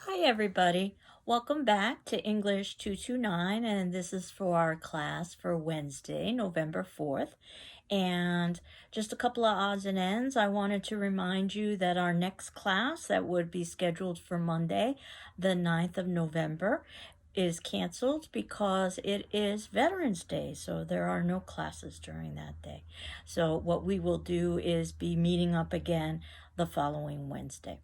Hi, everybody. Welcome back to English 229, and this is for our class for Wednesday, November 4th. And just a couple of odds and ends. I wanted to remind you that our next class that would be scheduled for Monday, the 9th of November, is canceled because it is Veterans Day, so there are no classes during that day. So what we will do is be meeting up again the following Wednesday.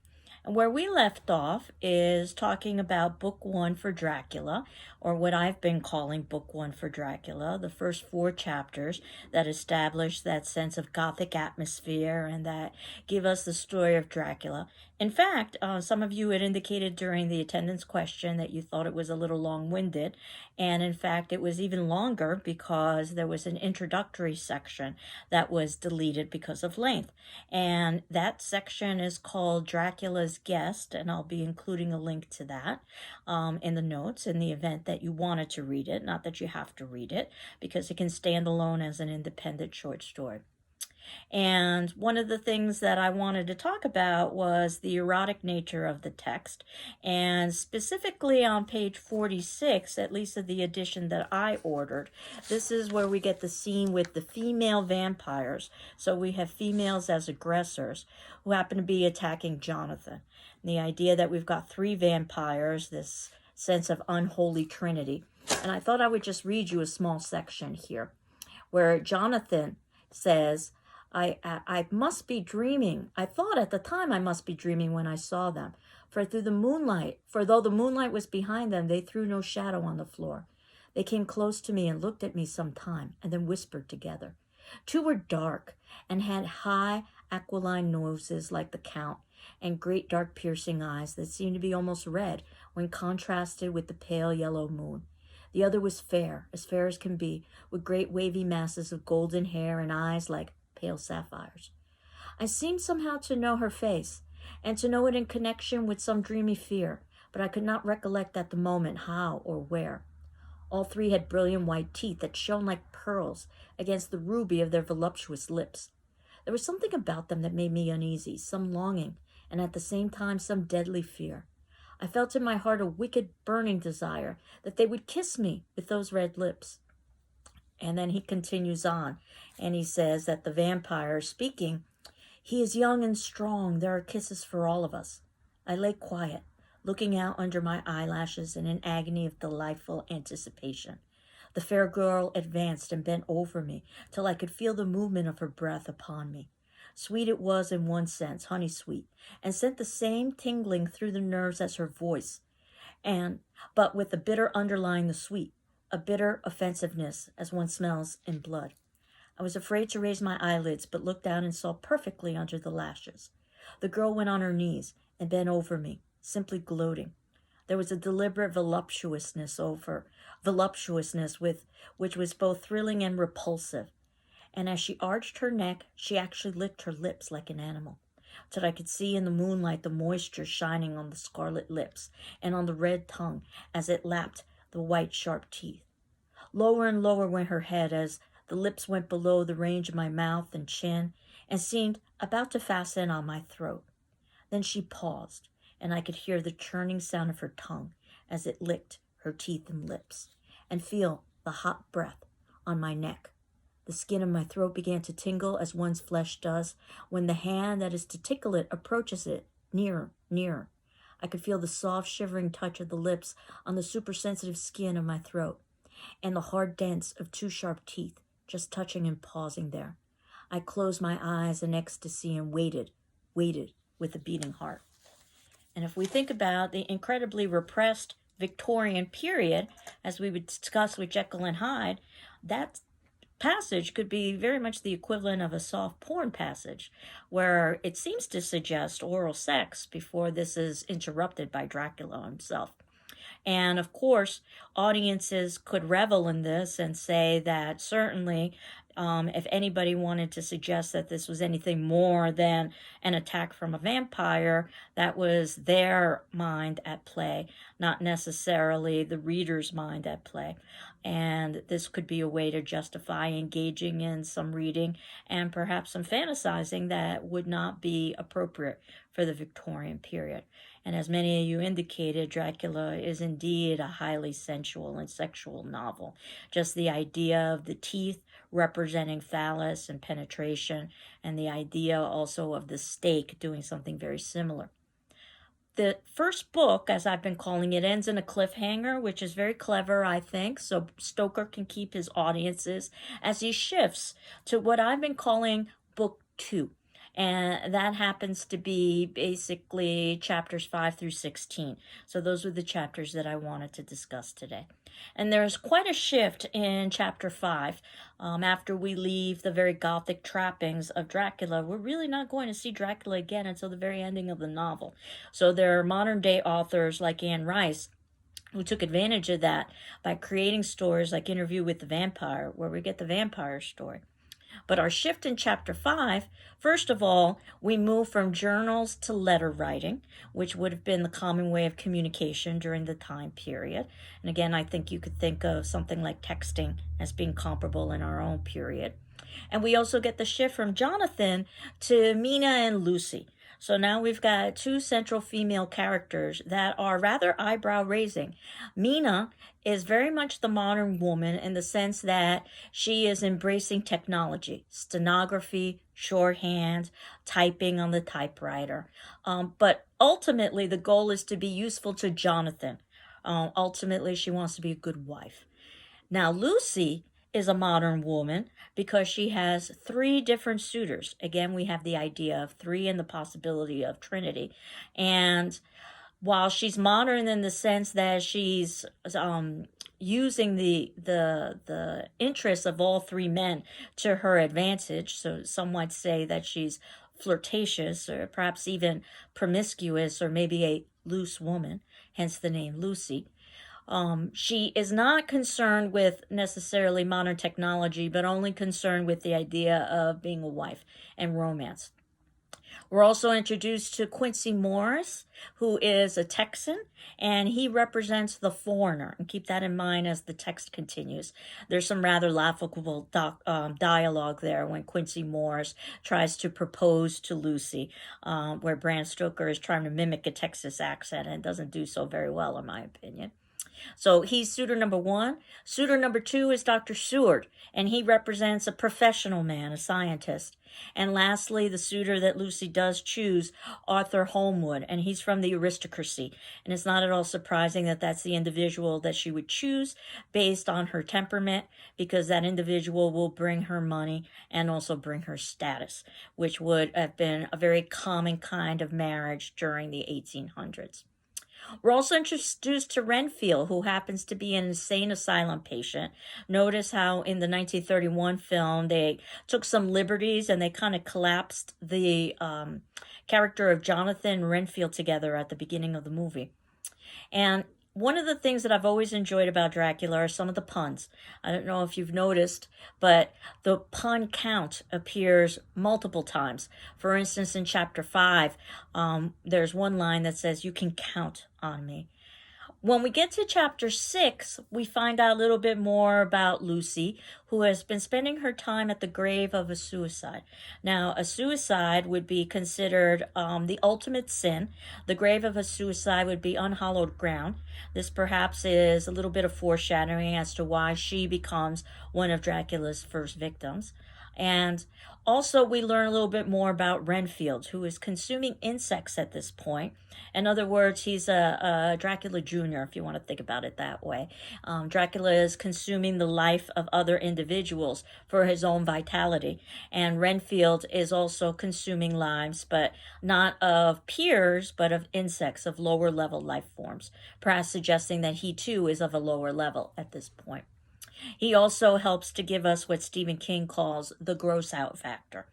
And where we left off is talking about book one for Dracula, or what I've been calling book one for Dracula, the first four chapters that establish that sense of Gothic atmosphere and that give us the story of Dracula. In fact, some of you had indicated during the attendance question that you thought it was a little long-winded, and in fact, it was even longer because there was an introductory section that was deleted because of length. And that section is called Dracula's Guest, and I'll be including a link to that in the notes in the event that you wanted to read it. Not that you have to read it, because it can stand alone as an independent short story. And one of the things that I wanted to talk about was the erotic nature of the text. And specifically on page 46, at least of the edition that I ordered, this is where we get the scene with the female vampires. So we have females as aggressors who happen to be attacking Jonathan. And the idea that we've got three vampires, this sense of unholy trinity. And I thought I would just read you a small section here where Jonathan says, I must be dreaming. I thought at the time I must be dreaming when I saw them. For though the moonlight was behind them, they threw no shadow on the floor. They came close to me and looked at me some time, and then whispered together. Two were dark, and had high aquiline noses like the Count, and great dark piercing eyes that seemed to be almost red when contrasted with the pale yellow moon. The other was fair as can be, with great wavy masses of golden hair and eyes like pale sapphires. I seemed somehow to know her face, and to know it in connection with some dreamy fear, but I could not recollect at the moment how or where. All three had brilliant white teeth that shone like pearls against the ruby of their voluptuous lips. There was something about them that made me uneasy, some longing, and at the same time some deadly fear. I felt in my heart a wicked burning desire that they would kiss me with those red lips. And then he continues on, and he says that the vampire is speaking, he is young and strong. There are kisses for all of us. I lay quiet, looking out under my eyelashes in an agony of delightful anticipation. The fair girl advanced and bent over me till I could feel the movement of her breath upon me. Sweet it was in one sense, honey sweet, and sent the same tingling through the nerves as her voice, but with a bitter underlying the sweet, a bitter offensiveness as one smells in blood. I was afraid to raise my eyelids, but looked down and saw perfectly under the lashes. The girl went on her knees and bent over me, simply gloating. There was a deliberate voluptuousness which was both thrilling and repulsive. And as she arched her neck, she actually licked her lips like an animal, till I could see in the moonlight the moisture shining on the scarlet lips and on the red tongue as it lapped the white sharp teeth. Lower and lower went her head as the lips went below the range of my mouth and chin and seemed about to fasten on my throat. Then she paused, and I could hear the churning sound of her tongue as it licked her teeth and lips, and feel the hot breath on my neck. The skin of my throat began to tingle as one's flesh does when the hand that is to tickle it approaches it nearer, nearer. I could feel the soft, shivering touch of the lips on the supersensitive skin of my throat, and the hard dents of two sharp teeth just touching and pausing there. I closed my eyes in ecstasy and waited with a beating heart. And if we think about the incredibly repressed Victorian period, as we would discuss with Jekyll and Hyde, that passage could be very much the equivalent of a soft porn passage, where it seems to suggest oral sex before this is interrupted by Dracula himself. And of course, audiences could revel in this and say that certainly if anybody wanted to suggest that this was anything more than an attack from a vampire, that was their mind at play, not necessarily the reader's mind at play. And this could be a way to justify engaging in some reading and perhaps some fantasizing that would not be appropriate for the Victorian period. And as many of you indicated, Dracula is indeed a highly sensual and sexual novel. Just the idea of the teeth representing phallus and penetration, and the idea also of the stake doing something very similar. The first book, as I've been calling it, ends in a cliffhanger, which is very clever, I think, so Stoker can keep his audiences as he shifts to what I've been calling book 2. And that happens to be basically chapters 5 through 16. So those are the chapters that I wanted to discuss today. And there's quite a shift in chapter 5. After we leave the very gothic trappings of Dracula, we're really not going to see Dracula again until the very ending of the novel. So there are modern day authors like Anne Rice who took advantage of that by creating stories like Interview with the Vampire, where we get the vampire story. But our shift in chapter 5, first of all, we move from journals to letter writing, which would have been the common way of communication during the time period. And again, I think you could think of something like texting as being comparable in our own period. And we also get the shift from Jonathan to Mina and Lucy. So now we've got two central female characters that are rather eyebrow raising. Mina is very much the modern woman in the sense that she is embracing technology, stenography, shorthand, typing on the typewriter. But ultimately, the goal is to be useful to Jonathan. Ultimately, she wants to be a good wife. Now, Lucy is a modern woman because she has 3 different suitors. Again, we have the idea of 3 and the possibility of Trinity. And while she's modern in the sense that she's using the interests of all 3 men to her advantage, so some might say that she's flirtatious or perhaps even promiscuous or maybe a loose woman, hence the name Lucy. She is not concerned with necessarily modern technology, but only concerned with the idea of being a wife and romance. We're also introduced to Quincy Morris, who is a Texan, and he represents the foreigner. And keep that in mind as the text continues. There's some rather laughable dialogue there when Quincy Morris tries to propose to Lucy, where Bram Stoker is trying to mimic a Texas accent and doesn't do so very well, in my opinion. So he's suitor number 1. Suitor number 2 is Dr. Seward, and he represents a professional man, a scientist. And lastly, the suitor that Lucy does choose, Arthur Holmwood, and he's from the aristocracy. And it's not at all surprising that that's the individual that she would choose based on her temperament, because that individual will bring her money and also bring her status, which would have been a very common kind of marriage during the 1800s. We're also introduced to Renfield, who happens to be an insane asylum patient. Notice how in the 1931 film they took some liberties and they kind of collapsed the character of Jonathan Renfield together at the beginning of the movie. And one of the things that I've always enjoyed about Dracula are some of the puns. I don't know if you've noticed, but the pun count appears multiple times. For instance, in chapter 5, there's one line that says, "You can count on me." When we get to chapter 6, we find out a little bit more about Lucy, who has been spending her time at the grave of a suicide. Now, a suicide would be considered the ultimate sin. The grave of a suicide would be unhallowed ground. This perhaps is a little bit of foreshadowing as to why she becomes one of Dracula's first victims. And also, we learn a little bit more about Renfield, who is consuming insects at this point. In other words, he's a Dracula Jr., if you want to think about it that way. Dracula is consuming the life of other individuals for his own vitality. And Renfield is also consuming lives, but not of peers, but of insects, of lower level life forms, perhaps suggesting that he too is of a lower level at this point. He also helps to give us what Stephen King calls the gross out factor.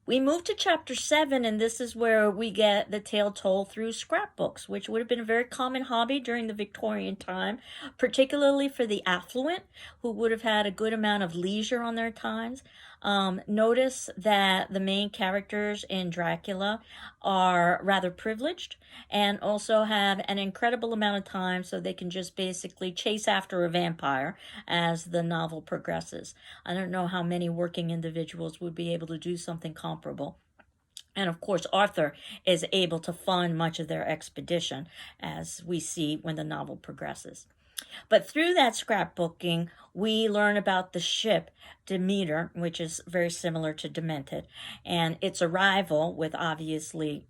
We move to chapter 7, and this is where we get the tale told through scrapbooks, which would have been a very common hobby during the Victorian time, particularly for the affluent, who would have had a good amount of leisure on their times. Notice that the main characters in Dracula are rather privileged and also have an incredible amount of time, so they can just basically chase after a vampire as the novel progresses. I don't know how many working individuals would be able to do something comparable. And of course, Arthur is able to fund much of their expedition, as we see when the novel progresses. But through that scrapbooking, we learn about the ship Demeter, which is very similar to Demented, and its arrival with obviously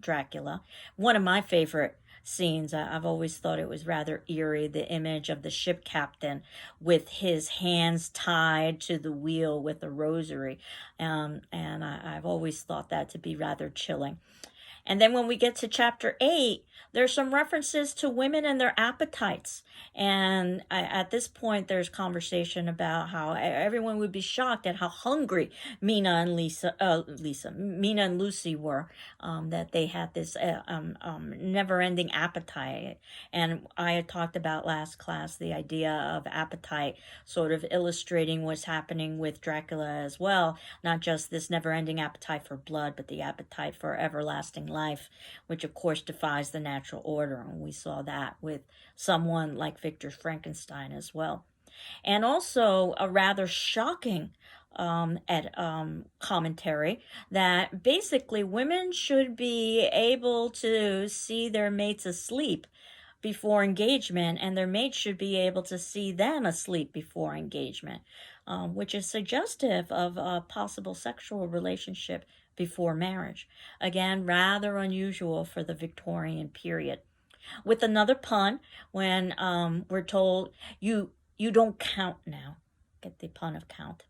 Dracula. One of my favorite scenes, I've always thought it was rather eerie, the image of the ship captain with his hands tied to the wheel with a rosary. And I've always thought that to be rather chilling. And then when we get to chapter 8, there's some references to women and their appetites. And at this point, there's conversation about how everyone would be shocked at how hungry Mina and Mina and Lucy were, that they had this never-ending appetite. And I had talked about last class the idea of appetite sort of illustrating what's happening with Dracula as well, not just this never-ending appetite for blood, but the appetite for everlasting life, which of course defies the natural order. And we saw that with someone like Victor Frankenstein as well. And also a rather shocking commentary that basically women should be able to see their mates asleep before engagement, and their mates should be able to see them asleep before engagement, which is suggestive of a possible sexual relationship before marriage. Again, rather unusual for the Victorian period. With another pun, when we're told, you don't count now. Get the pun of count.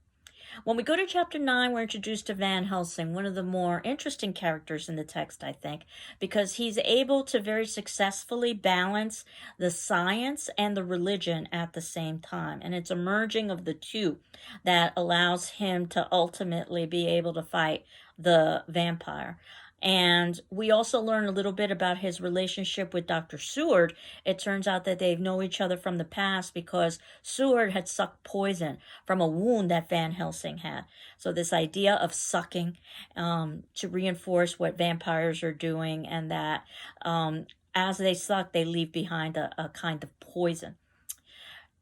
When we go to chapter 9, we're introduced to Van Helsing, one of the more interesting characters in the text, I think, because he's able to very successfully balance the science and the religion at the same time. And it's a merging of the two that allows him to ultimately be able to fight the vampire. And we also learn a little bit about his relationship with Dr. Seward. It turns out that they know each other from the past because Seward had sucked poison from a wound that Van Helsing had. So this idea of sucking to reinforce what vampires are doing, and that as they suck, they leave behind a kind of poison.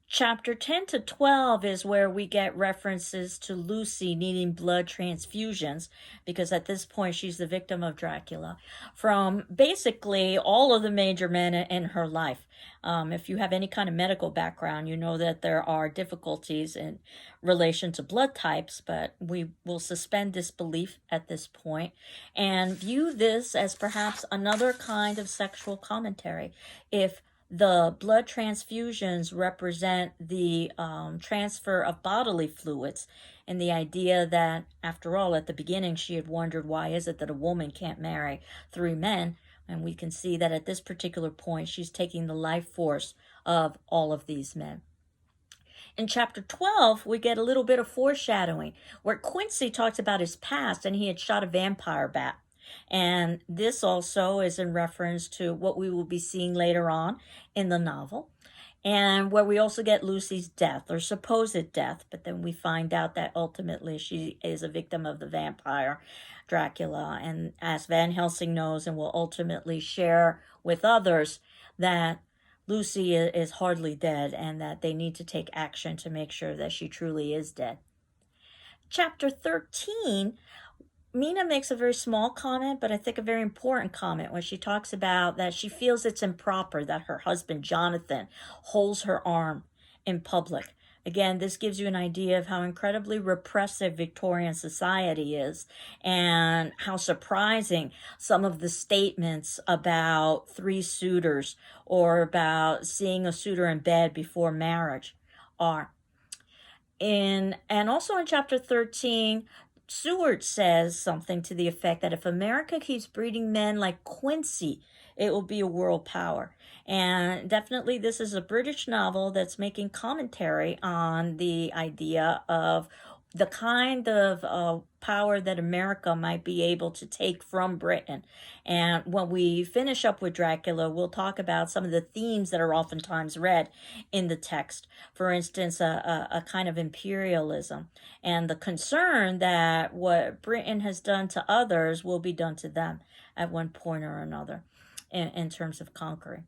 Chapter 10 to 12 is where we get references to Lucy needing blood transfusions, because at this point she's the victim of Dracula, from basically all of the major men in her life. If you have any kind of medical background, you know that there are difficulties in relation to blood types, but we will suspend disbelief at this point and view this as perhaps another kind of sexual commentary. If the blood transfusions represent the transfer of bodily fluids, and the idea that, after all, at the beginning she had wondered, why is it that a woman can't marry 3 men? And we can see that at this particular point she's taking the life force of all of these men. In chapter 12, we get a little bit of foreshadowing where Quincy talks about his past, and he had shot a vampire bat. And this also is in reference to what we will be seeing later on in the novel, and where we also get Lucy's death, or supposed death, but then we find out that ultimately she is a victim of the vampire Dracula. And as Van Helsing knows and will ultimately share with others, that Lucy is hardly dead, and that they need to take action to make sure that she truly is dead. Chapter 13, Mina makes a very small comment, but I think a very important comment, when she talks about that she feels it's improper that her husband, Jonathan, holds her arm in public. Again, this gives you an idea of how incredibly repressive Victorian society is, and how surprising some of the statements about 3 suitors or about seeing a suitor in bed before marriage are. And also in chapter 13, Seward says something to the effect that if America keeps breeding men like Quincy, it will be a world power. And definitely this is a British novel that's making commentary on the idea of the kind of power that America might be able to take from Britain. And when we finish up with Dracula, we'll talk about some of the themes that are oftentimes read in the text. For instance, a kind of imperialism, and the concern that what Britain has done to others will be done to them at one point or another in terms of conquering.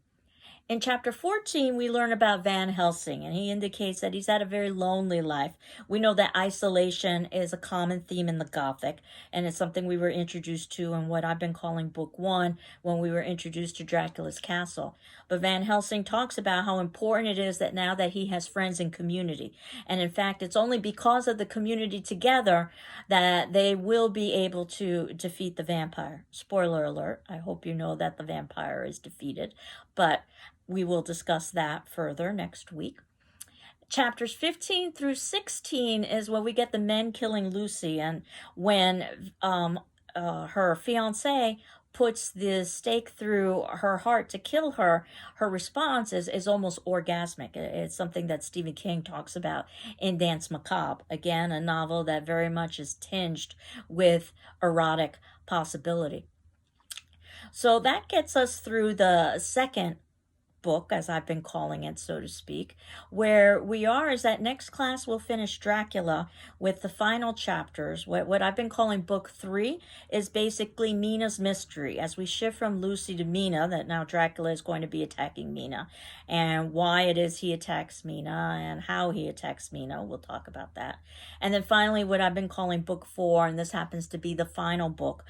In chapter 14, we learn about Van Helsing, and he indicates that he's had a very lonely life. We know that isolation is a common theme in the Gothic, and it's something we were introduced to in what I've been calling Book 1 when we were introduced to Dracula's Castle. But Van Helsing talks about how important it is that now that he has friends and community. And in fact, it's only because of the community together that they will be able to defeat the vampire. Spoiler alert, I hope you know that the vampire is defeated, but we will discuss that further next week. Chapters 15 through 16 is when we get the men killing Lucy, and when her fiance puts the stake through her heart to kill her, her response is almost orgasmic. It's something that Stephen King talks about in Danse Macabre. Again, a novel that very much is tinged with erotic possibility. So that gets us through the second book, as I've been calling it, so to speak. Where we are is that next class we'll finish Dracula with the final chapters. What I've been calling book 3 is basically Mina's mystery, as we shift from Lucy to Mina, that now Dracula is going to be attacking Mina, and why it is he attacks Mina and how he attacks Mina. We'll talk about that. And then finally, what I've been calling book 4, and this happens to be the final book,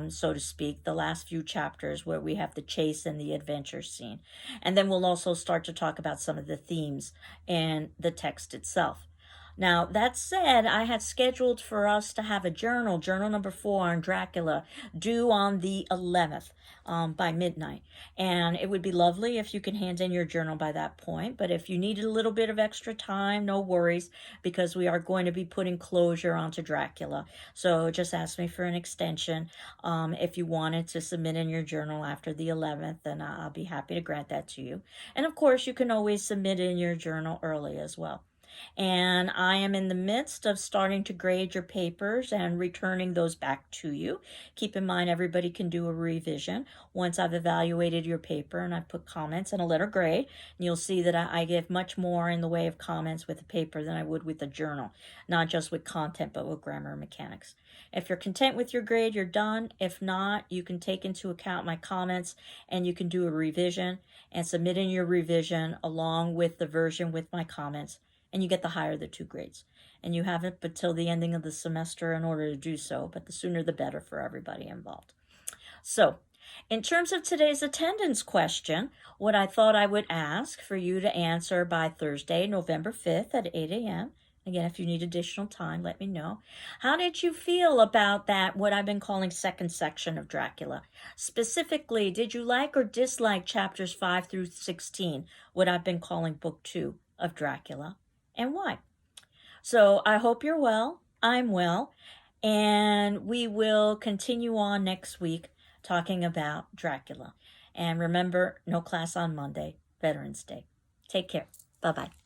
so to speak, the last few chapters where we have the chase and the adventure scene. And then we'll also start to talk about some of the themes in the text itself. Now, that said, I had scheduled for us to have a journal number 4 on Dracula, due on the 11th by midnight. And it would be lovely if you can hand in your journal by that point. But if you needed a little bit of extra time, no worries, because we are going to be putting closure onto Dracula. So just ask me for an extension. If you wanted to submit in your journal after the 11th, then I'll be happy to grant that to you. And of course, you can always submit in your journal early as well. And I am in the midst of starting to grade your papers and returning those back to you. Keep in mind, everybody can do a revision once I've evaluated your paper and I've put comments and a letter grade. And you'll see that I give much more in the way of comments with a paper than I would with a journal, not just with content, but with grammar and mechanics. If you're content with your grade, you're done. If not, you can take into account my comments and you can do a revision and submit in your revision along with the version with my comments. And you get the higher of the 2 grades. And you have it until the ending of the semester in order to do so, but the sooner the better for everybody involved. So, in terms of today's attendance question, what I thought I would ask for you to answer by Thursday, November 5th at 8 a.m. Again, if you need additional time, let me know. How did you feel about that, what I've been calling second section of Dracula? Specifically, did you like or dislike chapters 5 through 16, what I've been calling book 2 of Dracula? And why? So I hope you're well. I'm well. And we will continue on next week talking about Dracula. And remember, no class on Monday, Veterans Day. Take care. Bye-bye.